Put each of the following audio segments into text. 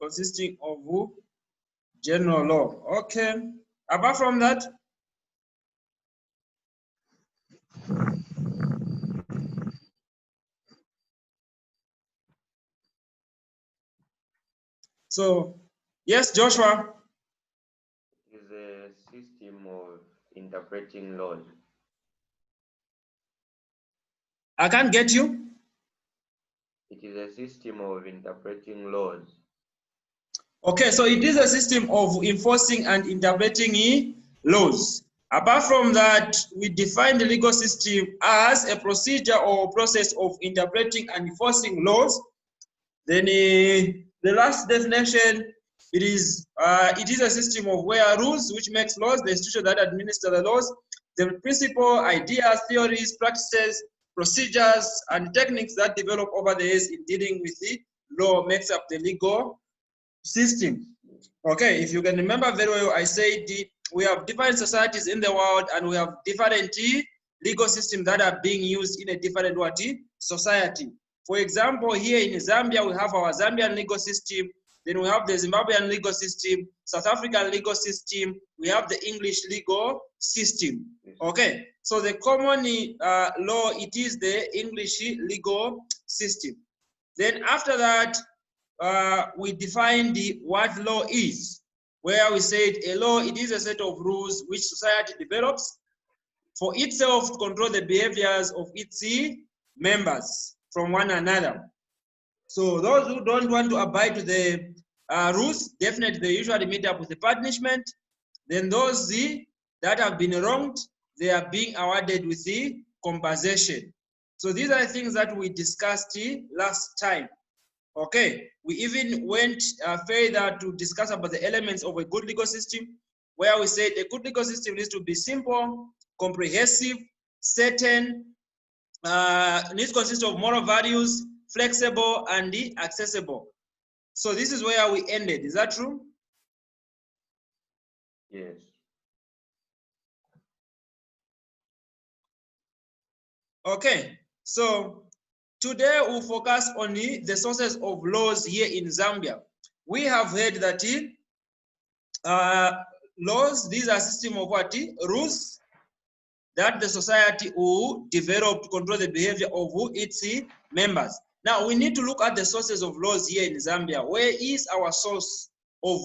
consisting of general law. Okay. Apart from that, so yes, Joshua. It is a system of interpreting laws. I can't get you. It is a system of interpreting laws. Okay, so it is a system of enforcing and interpreting laws. Apart from that, we define the legal system as a procedure or process of interpreting and enforcing laws. Then the last definition, it is a system of where rules which makes laws, the institution that administer the laws, the principle, ideas, theories, practices, procedures, and techniques that develop over the years in dealing with the law makes up the legal system. Okay, if you can remember very well, I said we have different societies in the world and we have different legal systems that are being used in a different society. For example, here in Zambia, we have our Zambian legal system, then we have the Zimbabwean legal system, South African legal system, we have the English legal system. Okay, so the common law, it is the English legal system. Then after that, we define what law is, where we said a law, it is a set of rules which society develops for itself to control the behaviors of its members from one another. So those who don't want to abide to the rules, definitely they usually meet up with a punishment. Then those that have been wronged, they are being awarded with the compensation. So these are things that we discussed last time. Okay, we even went further to discuss about the elements of a good legal system, where we said a good legal system needs to be simple, comprehensive, certain, needs to consist of moral values, flexible, and accessible. So this is where we ended. Is that true? Yes. Okay, so today we'll focus on the sources of laws here in Zambia. We have heard that laws, these are a system of what? Rules that the society will develop to control the behavior of its members. Now we need to look at the sources of laws here in Zambia. Where is our source of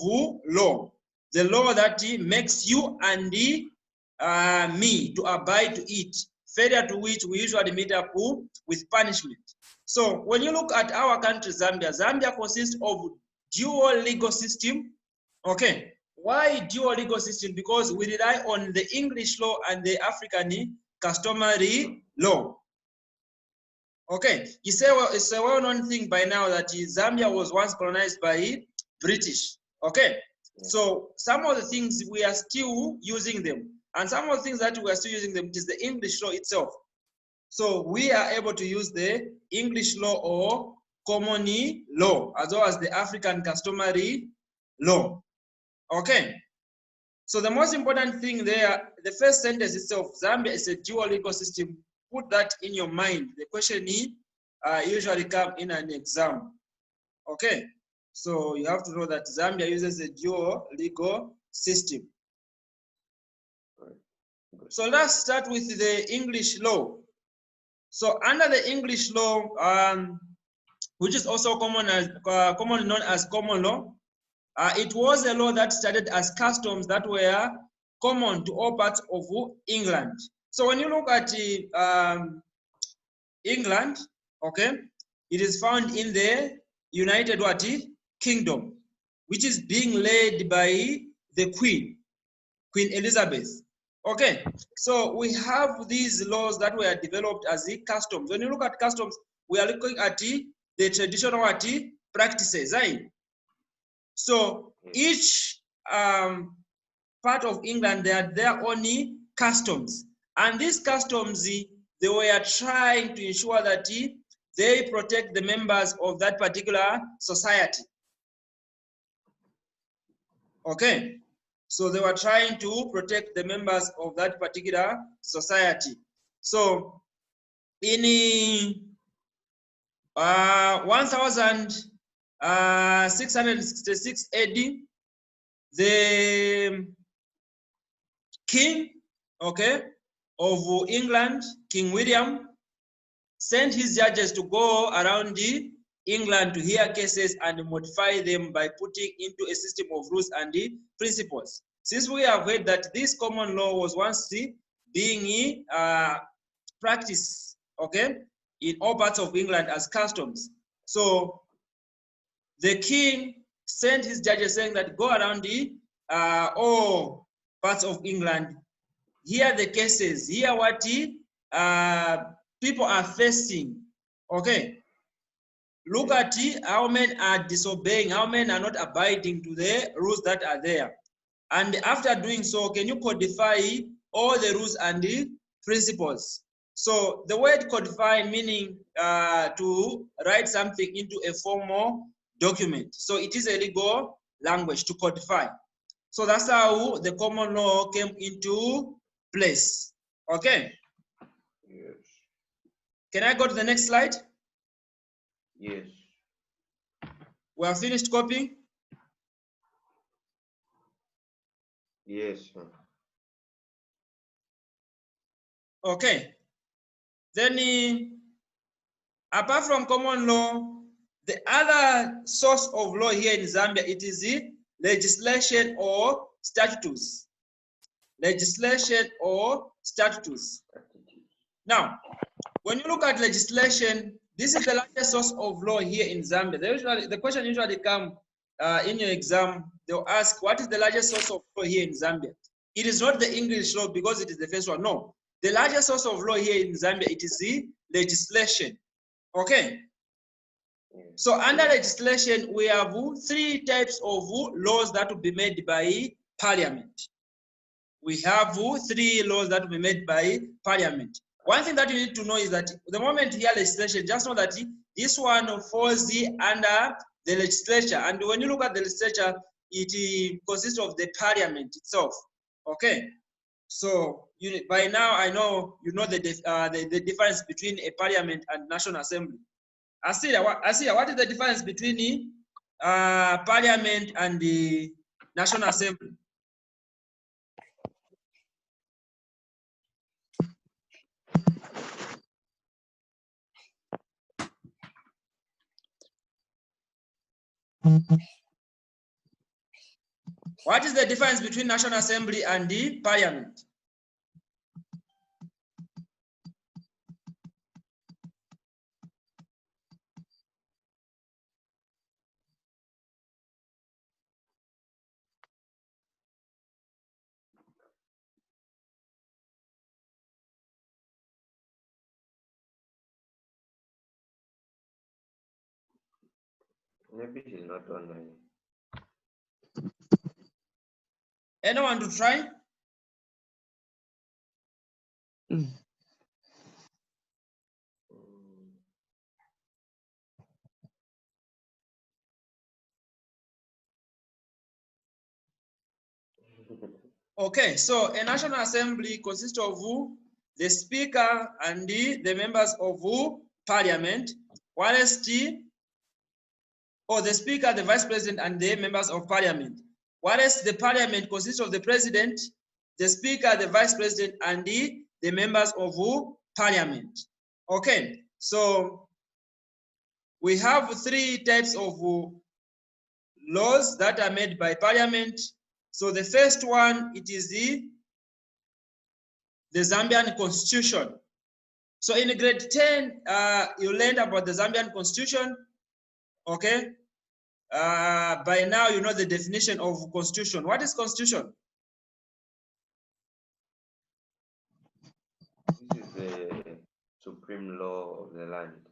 law? The law that makes you and me to abide to it, failure to which we usually meet up with punishment. So when you look at our country, Zambia, Zambia consists of dual legal system. Okay, why dual legal system? Because we rely on the English law and the African customary law. Okay, it's a well-known thing by now that Zambia was once colonized by British. Okay, so some of the things we are still using them, and some of the things that we are still using them is the English law itself. So we are able to use the English law or common law, as well as the African customary law. Okay, so the most important thing there, the first sentence itself, Zambia is a dual legal system. Put that in your mind. The question usually come in an exam. Okay, so you have to know that Zambia uses a dual legal system. So let's start with the English law. So under the English law, which is also commonly known as common law, it was a law that started as customs that were common to all parts of England. So when you look at England, okay, it is found in the United Kingdom, which is being led by the Queen Elizabeth. Okay, so we have these laws that were developed as the customs. When you look at customs, we are looking at the traditional practices, right? So each part of England, they are their own customs. And these customs, they were trying to ensure that they protect the members of that particular society. Okay, so they were trying to protect the members of that particular society. So in 666 AD, the king, okay, of England, King William, sent his judges to go around England to hear cases and modify them by putting into a system of rules and principles. Since we have heard that this common law was once being practiced, okay, in all parts of England as customs. So the king sent his judges saying that go around all parts of England, hear the cases, hear what people are facing, okay? Look at how men are disobeying, how men are not abiding to the rules that are there. And after doing so, can you codify all the rules and the principles? So the word codify meaning to write something into a formal document. So it is a legal language to codify. So that's how the common law came into place. Okay. Yes. Can I go to the next slide? Yes. We have finished copying. Yes, sir. Okay. Then apart from common law, the other source of law here in Zambia, it is the legislation or statutes. Legislation or statutes. Now, when you look at legislation, this is the largest source of law here in Zambia. The question usually comes in your exam, they'll ask, what is the largest source of law here in Zambia? It is not the English law because it is the first one. No, the largest source of law here in Zambia, it is the legislation. Okay. So under legislation, we have 3 types of laws that will be made by parliament. We have 3 laws that will be made by parliament. One thing that you need to know is that the moment you hear legislation, just know that this one falls under the legislature. And when you look at the legislature, it consists of the parliament itself. Okay. So by now, I know you know the difference between a parliament and national assembly. Asiya, what is the difference between parliament and the national assembly? What is the difference between National Assembly and the Parliament? Maybe she's not online. Anyone to try? Okay, so a National Assembly consists of the Speaker and the members of Parliament, whilst the Speaker, the Vice President, and the members of Parliament. Whereas the Parliament consists of the President, the Speaker, the Vice President, and the members of Parliament. Okay, so we have 3 types of laws that are made by Parliament. So the first one, it is the Zambian Constitution. So in grade 10, you learned about the Zambian Constitution. Okay. By now, you know the definition of constitution. What is constitution? This is the supreme law of the land.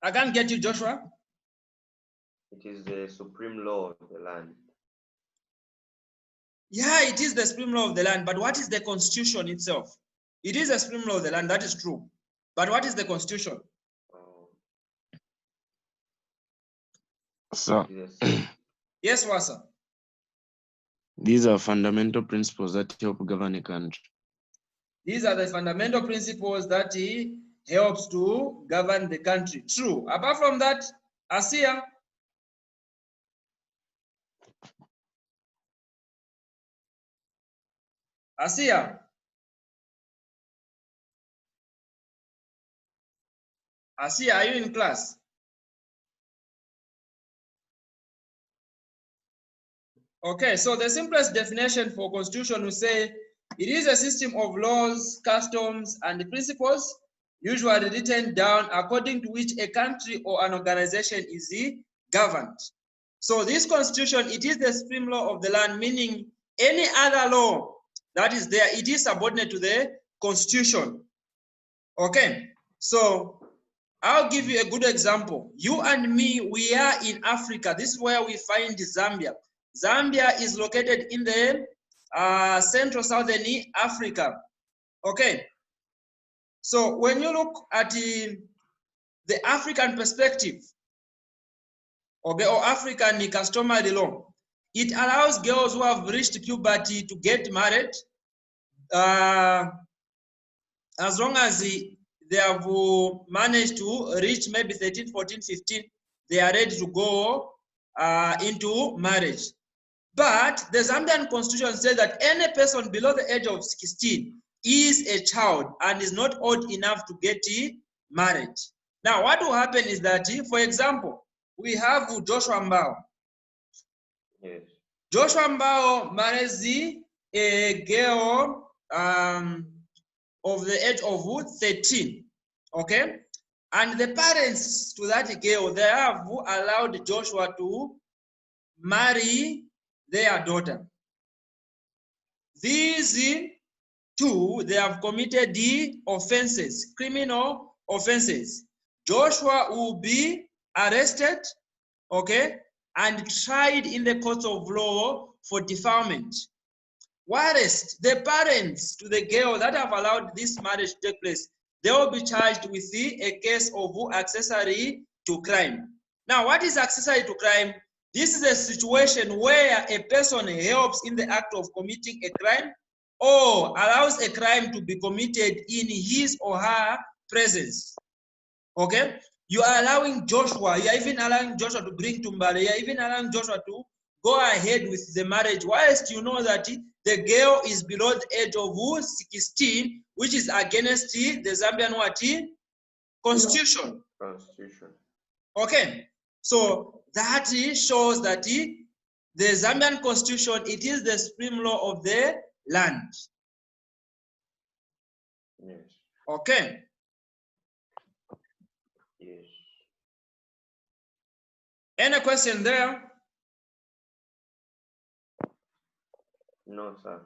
I can't get you, Joshua. It is the supreme law of the land. Yeah, it is the supreme law of the land, but what is the constitution itself? It is the supreme law of the land, that is true. But what is the constitution? So, yes, Wasa. These are fundamental principles that help govern a country. These are the fundamental principles that helps to govern the country. True. Apart from that, Asia? Asia? Asia, are you in class? Okay, so the simplest definition for constitution will say it is a system of laws, customs, and principles usually written down according to which a country or an organization is governed. So this constitution, it is the supreme law of the land, meaning any other law that is there, it is subordinate to the constitution. Okay, so I'll give you a good example. You and me, we are in Africa. This is where we find Zambia. Zambia is located in the central southern Africa. Okay. So when you look at the African perspective, okay, or African customary law, it allows girls who have reached puberty to get married as long as they have managed to reach maybe 13, 14, 15, they are ready to go into marriage. But the Zambian constitution says that any person below the age of 16 is a child and is not old enough to get married. Now, what will happen is that, for example, we have Joshua Mbao. Yes. Joshua Mbao marries a girl of the age of 13, okay? And the parents to that girl, they have allowed Joshua to marry their daughter. These two, they have committed the offenses, criminal offenses. Joshua will be arrested, okay, and tried in the court of law for defilement. Whereas the parents to the girl that have allowed this marriage to take place, they will be charged with a case of accessory to crime. Now, what is accessory to crime? This is a situation where a person helps in the act of committing a crime or allows a crime to be committed in his or her presence. Okay? You are allowing Joshua, you are even allowing Joshua to bring Tumbale, you are even allowing Joshua to go ahead with the marriage, whilst you know that the girl is below the age of 16, which is against the Zambian what? Constitution. Constitution. Okay, so that shows that the Zambian constitution, it is the supreme law of the land. Yes. Okay. Yes. Any question there? No, sir.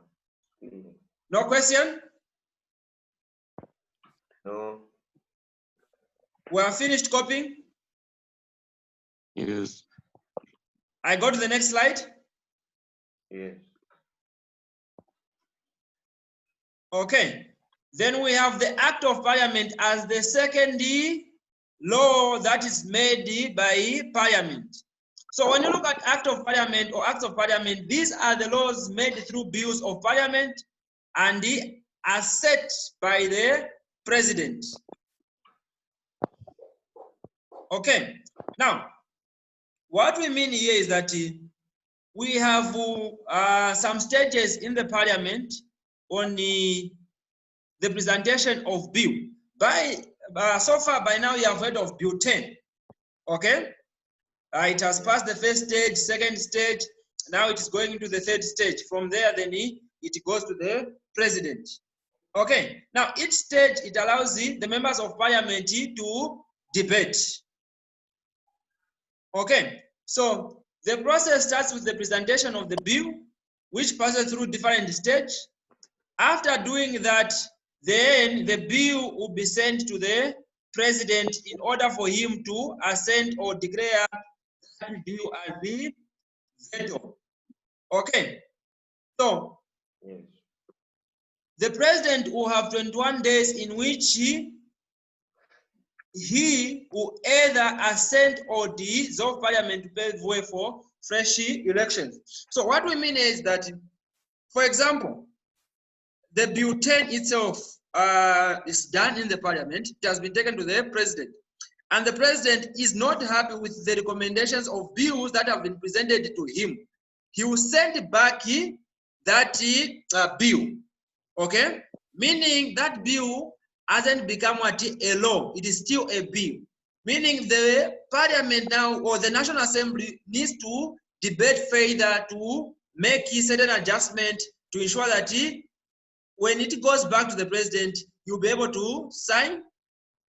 No question? No. We are finished copying. Yes. I go to the next slide. Yes. Okay. Then we have the Act of Parliament as the second law that is made by Parliament. So when you look at Act of Parliament or Acts of Parliament, these are the laws made through bills of Parliament and are set by the President. Okay. Now, what we mean here is that we have some stages in the Parliament on the presentation of bill. So far by now you have heard of Bill 10. Okay. It has passed the first stage, second stage. Now it is going into the third stage. From there, then it goes to the President. Okay. Now each stage, it allows the members of Parliament to debate. Okay. So the process starts with the presentation of the bill, which passes through different stages. After doing that, then the bill will be sent to the President in order for him to assent or declare that bill as the veto. Okay. So Yes. the President will have 21 days in which he will either assent or dissolve Parliament to pave way for fresh elections. So what we mean is that, for example, the Bill 10 itself is done in the Parliament. It has been taken to the President. and the president is not happy with the recommendations of bills that have been presented to him, he will send back that bill, okay? Meaning that bill hasn't become a law, it is still a bill. Meaning the parliament now, or the National Assembly, needs to debate further to make certain adjustment to ensure that when it goes back to the president, you'll be able to sign.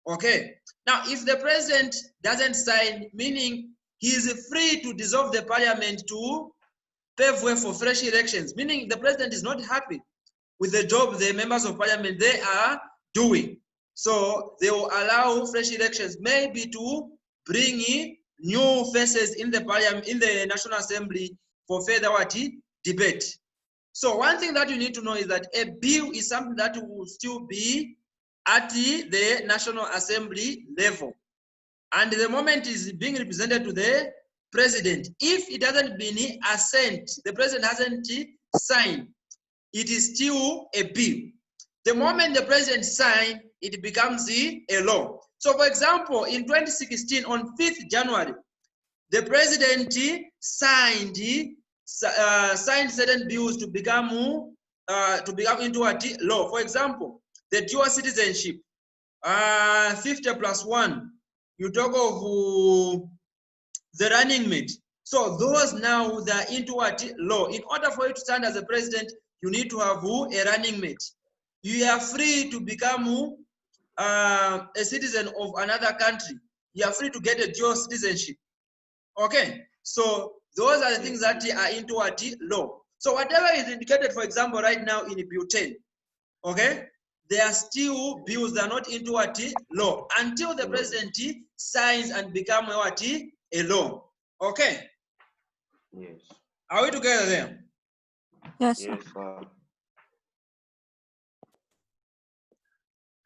Okay. Now, if the president doesn't sign, meaning he is free to dissolve the parliament to pave way for fresh elections, meaning the president is not happy with the job the members of parliament they are doing. So they will allow fresh elections, maybe to bring in new faces in the parliament, in the National Assembly, for further debate. So one thing that you need to know is that a bill is something that will still be at the National Assembly level. And the moment is being represented to the president. If it hasn't been assent, the president hasn't signed, it is still a bill. The moment the president signed, it becomes a law. So for example, in 2016, on 5th January, the president signed certain bills to become into a law. For example, the dual citizenship, 50+1. You talk of the running mate. So those now they are into law. In order for you to stand as a president, you need to have a running mate. You are free to become a citizen of another country. You are free to get a dual citizenship. Okay, so those are the things that are into law. So whatever is indicated, for example, right now in Bill 10, okay, there are still bills that are not into law until the president signs and become a law. Okay. Yes. Are we together there? Yes, Yes, sir.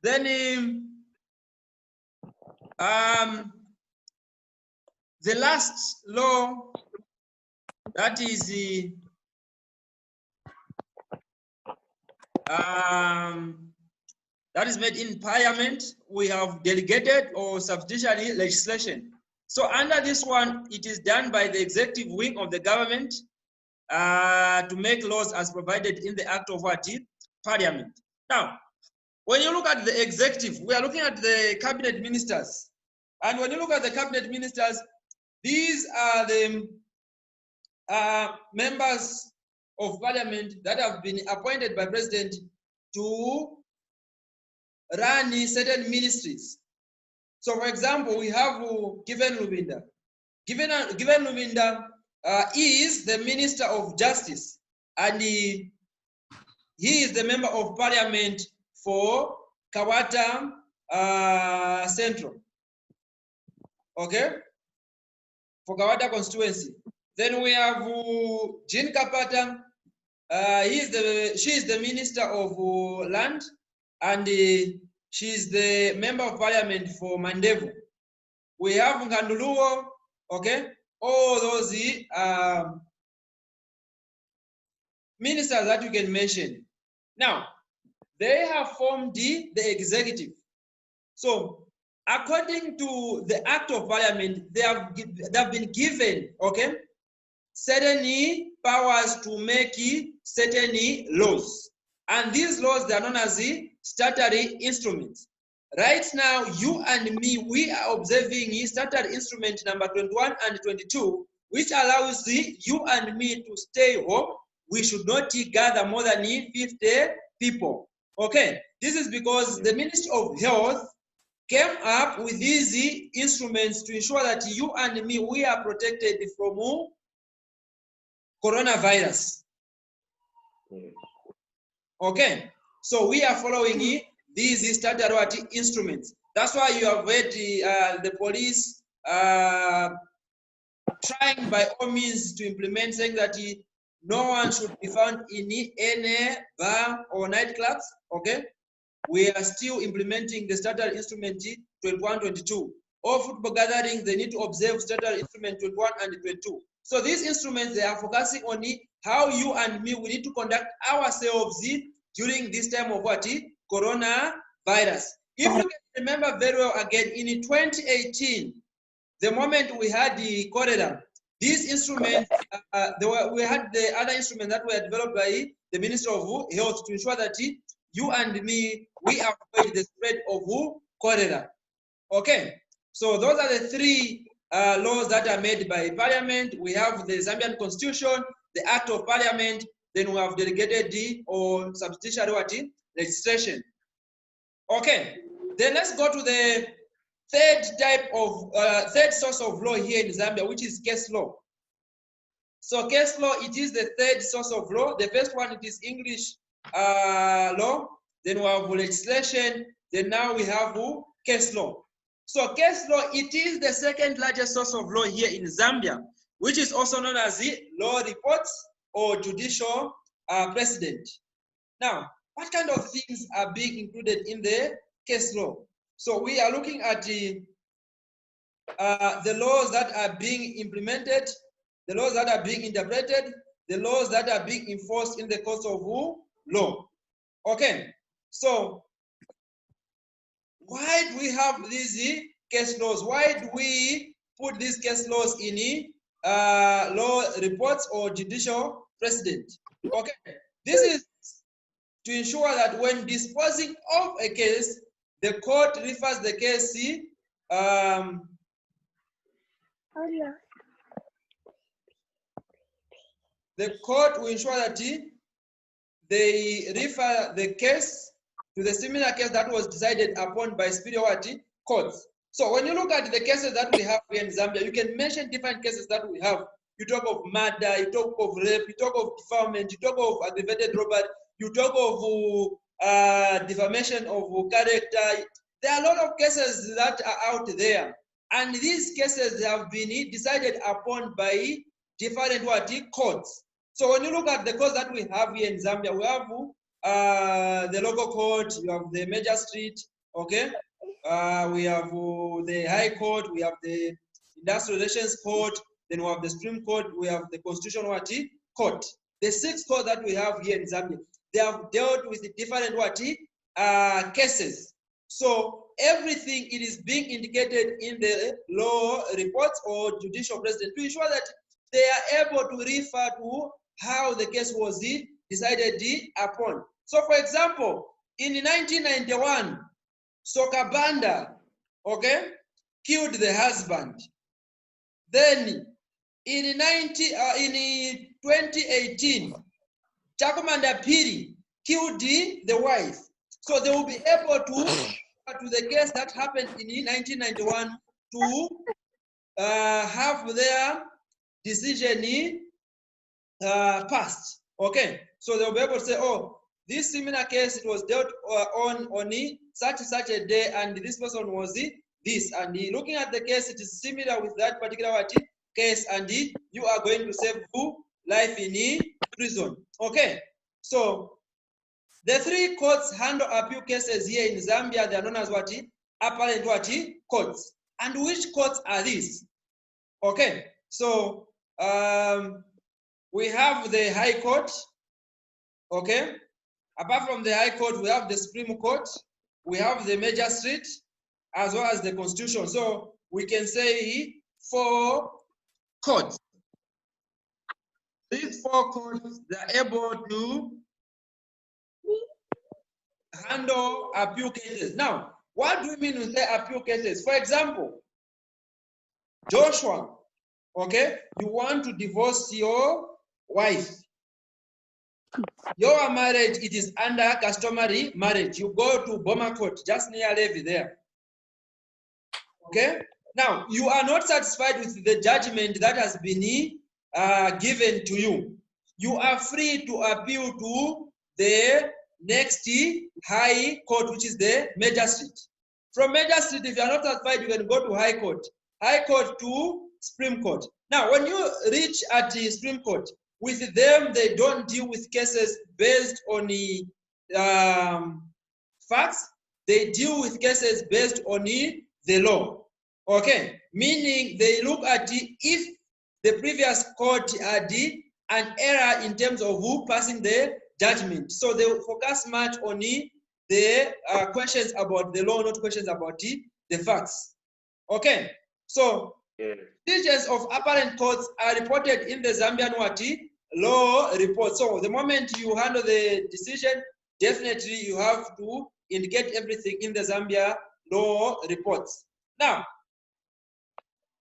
Then the last law that is made in parliament, we have delegated or subsidiary legislation. So under this one, it is done by the executive wing of the government to make laws as provided in the Act of Parliament. Now, when you look at the executive, we are looking at the cabinet ministers. And when you look at the cabinet ministers, these are the members of parliament that have been appointed by president to run certain ministries. So for example, we have Given Lubinda. Given Lubinda is the Minister of Justice, and he is the member of parliament for Kawata Central. Okay? For Kawata constituency. Then we have Jean Kapata. She is the Minister of Land, and she is the member of parliament for Mandevu. We have Nganduluo, okay? All those ministers that you can mention. Now, they have formed the executive. So, according to the Act of Parliament, they have been given, okay, certain powers to make certain laws. And these laws, they are known as the statutory instruments. Right now, you and me, we are observing statutory instrument number 21 and 22, which allows you and me to stay home. We should not gather more than 50 people. Okay, this is because the Ministry of Health came up with these instruments to ensure that you and me, we are protected from coronavirus. Okay, so we are following these statutory instruments. That's why you have heard the police trying by all means to implement, saying that no one should be found in any bar or nightclubs. Okay, we are still implementing the statutory instrument 21-22. All football gatherings, they need to observe statutory instrument 21 and 22. So these instruments, they are focusing on how you and me, we need to conduct ourselves during this time of coronavirus. If you can remember very well again, in 2018, the moment we had the cholera, these instruments, we had the other instruments that were developed by the Ministry of Health to ensure that you and me, we avoid the spread of cholera. Okay, so those are the three laws that are made by Parliament. We have the Zambian Constitution, the Act of Parliament, then we have delegated or substitutionary legislation. Okay, then let's go to the third source of law here in Zambia, which is case law. So case law, it is the third source of law. The first one, it is English law. Then we have legislation. Then now we have case law. So case law, it is the second largest source of law here in Zambia, which is also known as the law reports or judicial precedent. Now, what kind of things are being included in the case law? So we are looking at the laws that are being implemented, the laws that are being interpreted, the laws that are being enforced in the course of law. Okay, so why do we have these case laws? Why do we put these case laws in law reports or judicial precedent? Okay, this is to ensure that when disposing of a case, the court refers the case. The court will ensure that they refer the case to the similar case that was decided upon by superior courts. So when you look at the cases that we have here in Zambia, you can mention different cases that we have. You talk of murder, you talk of rape, you talk of defilement, you talk of aggravated robbery, you talk of defamation of character. There are a lot of cases that are out there. And these cases have been decided upon by different courts. So when you look at the courts that we have here in Zambia, we have the local court, you have the magistrate, okay? We have the High Court, we have the Industrial Relations Court, then we have the Supreme Court, we have the Constitutional Court. The 6 courts that we have here in Zambia, they have dealt with the different cases. So everything, it is being indicated in the law reports or judicial precedent to ensure that they are able to refer to how the case was decided upon. So for example, in 1991, Sokabanda, okay, killed the husband. Then in 2018, Chakumanda Piri killed the wife. So they will be able to the case that happened in 1991 to have their decision passed. Okay, so they'll be able to say, oh, this similar case, it was dealt on such a day, and this person was this, and looking at the case, it is similar with that particular case, and you are going to save life in prison. Okay, so the 3 courts handle appeal cases here in Zambia. They are known as appellate courts. And which courts are these? Okay, so we have the High Court. Okay, apart from the High Court, we have the Supreme Court, we have the Magistrate, as well as the Constitution. So we can say 4 courts. These 4 courts, they are able to handle appeal cases. Now, what do we mean when we say appeal cases? For example, Joshua, okay, you want to divorce your wife. Your marriage, it is under customary marriage. You go to Boma Court, just near Levy there. Okay? Now, you are not satisfied with the judgment that has been given to you. You are free to appeal to the next High Court, which is the Magistrate. From Magistrate, if you are not satisfied, you can go to High Court. High Court to Supreme Court. Now, when you reach at the Supreme Court, with them, they don't deal with cases based on the facts. They deal with cases based on the law. Okay, meaning they look at if the previous court had an error in terms of who passing the judgment. So they will focus much on the the questions about the law, not questions about the facts. Okay, so decisions of apparent courts are reported in the Zambian law report. So the moment you handle the decision, definitely you have to indicate everything in the Zambia law reports. Now,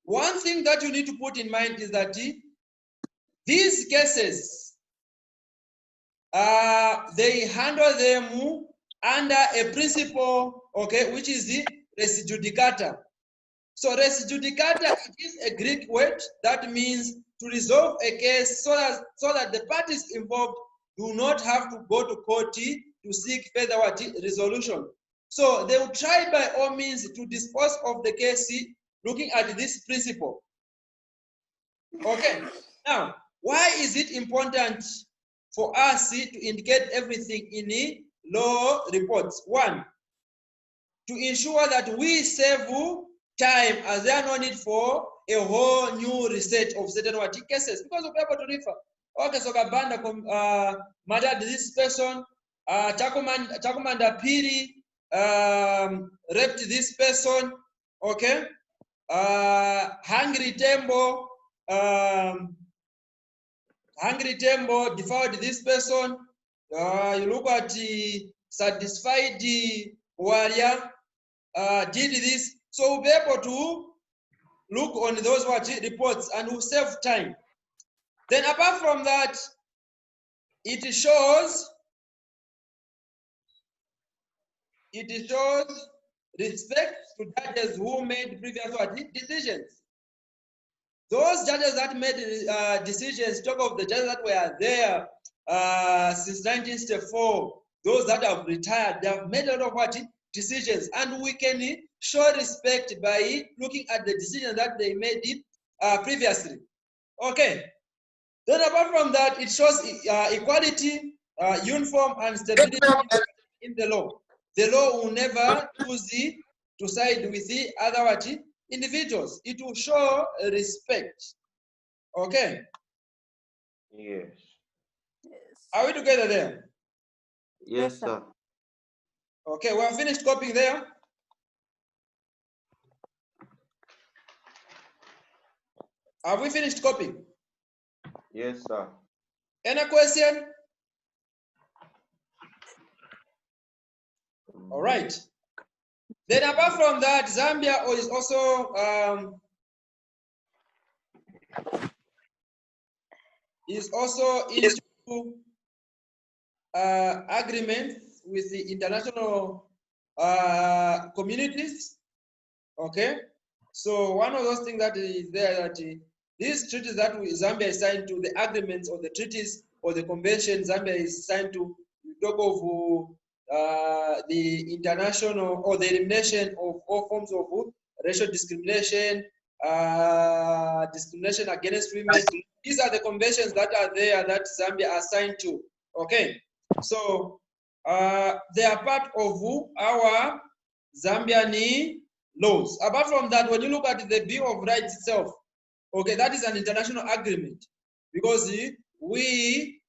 one thing that you need to put in mind is that these cases, they handle them under a principle, okay, which is the res judicata. So res judicata is a Greek word that means to resolve a case so that the parties involved do not have to go to court to seek further resolution. So they will try by all means to dispose of the case looking at this principle. Okay, now why is it important for us to indicate everything in the law reports? One, to ensure that we save time, as there are no need for a whole new research of certain cases, because we'll be able to refer. Okay, so Gabanda murdered this person, Chakumanda Piri raped this person, okay? Hungry Tembo defiled this person. You look at the Satisfied Warrior did this. So we'll be able to look on those reports and we'll save time. Then apart from that, it shows respect to judges who made previous decisions. Those judges that made decisions, talk of the judges that were there since 1964, those that have retired, they have made a lot of decisions, and we can show respect by looking at the decisions that they made previously. Okay. Then apart from that, it shows equality, uniform, and stability in the law. The law will never choose to side with the other individuals. It will show respect. Okay. Yes. Are we together there? Yes, sir. Okay, we have finished copying there. Have we finished copying? Yes, sir. Any question? All right. Then apart from that, Zambia is also into agreements with the international communities. Okay. So one of those things that is there, that these treaties that Zambia is signed to, the agreements or the treaties or the convention Zambia is signed to, we talk of the international or the elimination of all forms of racial discrimination, discrimination against women. These are the conventions that are there that Zambia are signed to. Okay, so they are part of our Zambian laws. Apart from that, when you look at the Bill of Rights itself, okay, that is an international agreement, because we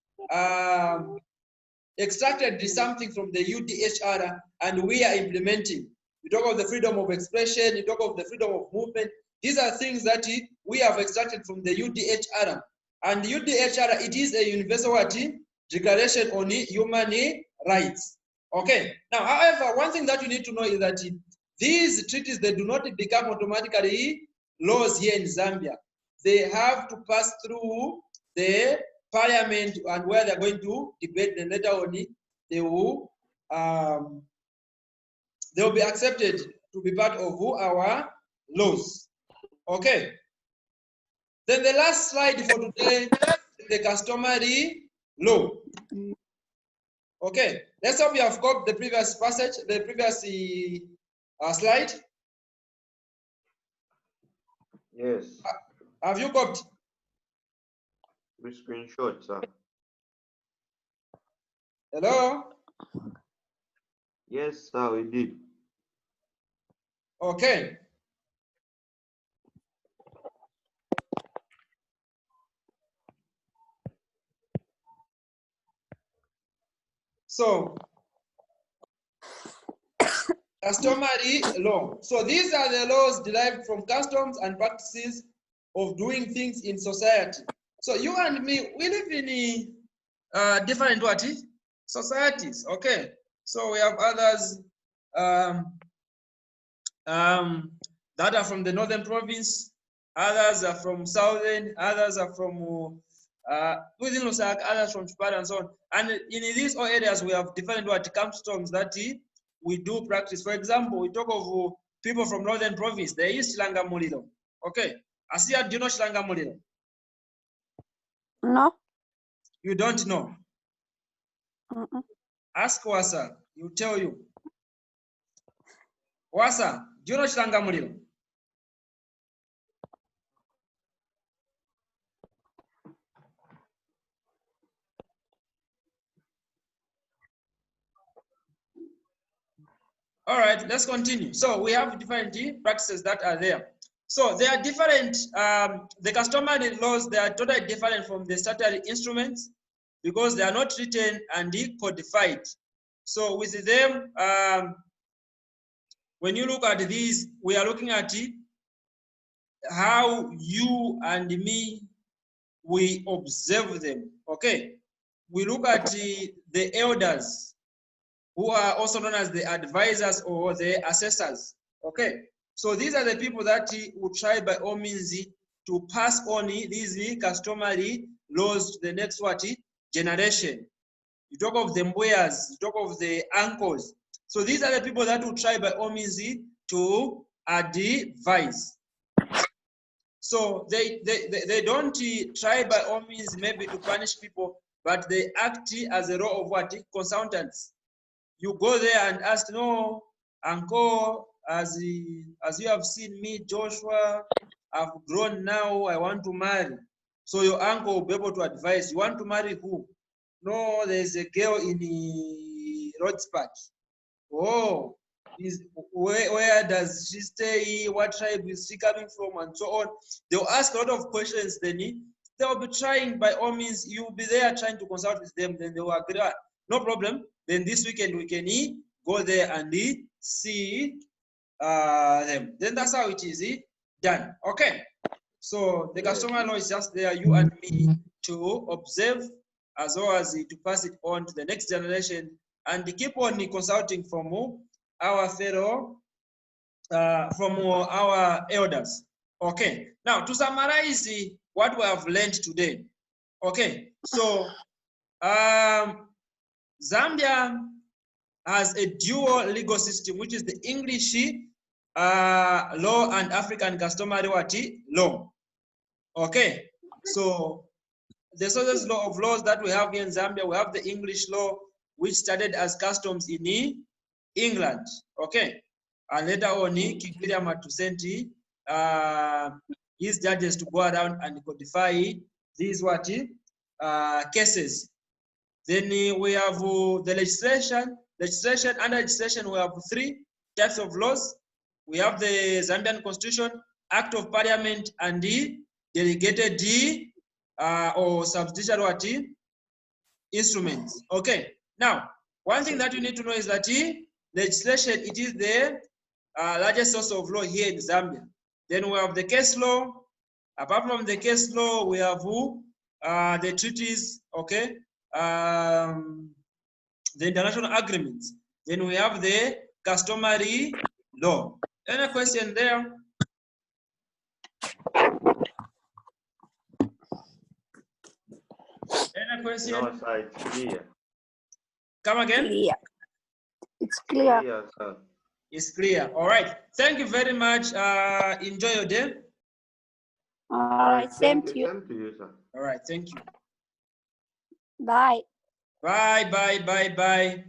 extracted something from the UDHR and we are implementing. You talk of the freedom of expression, you talk of the freedom of movement. These are things that we have extracted from the UDHR. And the UDHR, it is a universal declaration on human rights. Okay. Now, however, one thing that you need to know is that these treaties, they do not become automatically laws here in Zambia. They have to pass through the parliament, and where they're going to debate, then later on they will be accepted to be part of our laws. Okay. Then the last slide for today is the customary law. Okay. Let's hope you have got the previous passage, the previous slide. Yes. Have you copied? We screenshot, sir. Hello? Yes, sir, we did. Okay. So, customary law. So these are the laws derived from customs and practices of doing things in society. So you and me, we live in different what? Societies. Okay. So we have others that are from the northern province, others are from southern, others are from within Lusaka, others from Chipata and so on. And in these all areas, we have different what customs that we do practice. For example, we talk of people from northern province. They use Shilanga Mulilo. Okay. Asia, do you know Shilanga Mulilo? No. You don't know? Ask Wasa, he'll tell you. Wasa, do you know Shilanga Mulilo? All right, let's continue. So we have different practices that are there. So they are different. The customary laws, they are totally different from the statutory instruments because they are not written and codified. So with them, when you look at these, we are looking at how you and me, we observe them. Okay, we look at the elders, who are also known as the advisors or the assessors. Okay, so these are the people that will try by all means to pass on these customary laws to the next generation. You talk of the boyas, you talk of the uncles. So these are the people that will try by all means to advise. So they don't try by all means maybe to punish people, but they act as a role of what? Consultants. You go there and ask, no, uncle, as you have seen me, Joshua, I've grown now, I want to marry. So your uncle will be able to advise, you want to marry who? No, there's a girl in the Rodspark. Oh, where does she stay? What tribe is she coming from? And so on. They'll ask a lot of questions, then they'll be trying by all means, you'll be there trying to consult with them, then they will agree, no problem. Then this weekend we can go there and see them. Then that's how it is done. Okay. So the customer law is just there, you and me, to observe as well as to pass it on to the next generation and keep on consulting from our fellow, from our elders. Okay. Now to summarize what we have learned today. Okay. So Zambia has a dual legal system, which is the English law and African customary law. Okay, so the sources law of laws that we have here in Zambia, we have the English law, which started as customs in England. Okay, and later on, King William had to send his judges to go around and codify these cases. Then we have the legislation. Under legislation, we have three types of laws. We have the Zambian Constitution, Act of Parliament, and the delegated or subsidiary instruments. Okay. Now, one thing that you need to know is that legislation, it is the largest source of law here in Zambia. Then we have the case law. Apart from the case law, we have the treaties. Okay. The international agreements. Then we have the customary law. Any question there? Any question? No, sir, it's clear. Come again? Clear. It's clear. Clear, sir. It's clear. All right. Thank you very much. Enjoy your day. All right. Same to you. Same to you, sir. All right. Thank you. Bye. Bye, bye, bye, bye.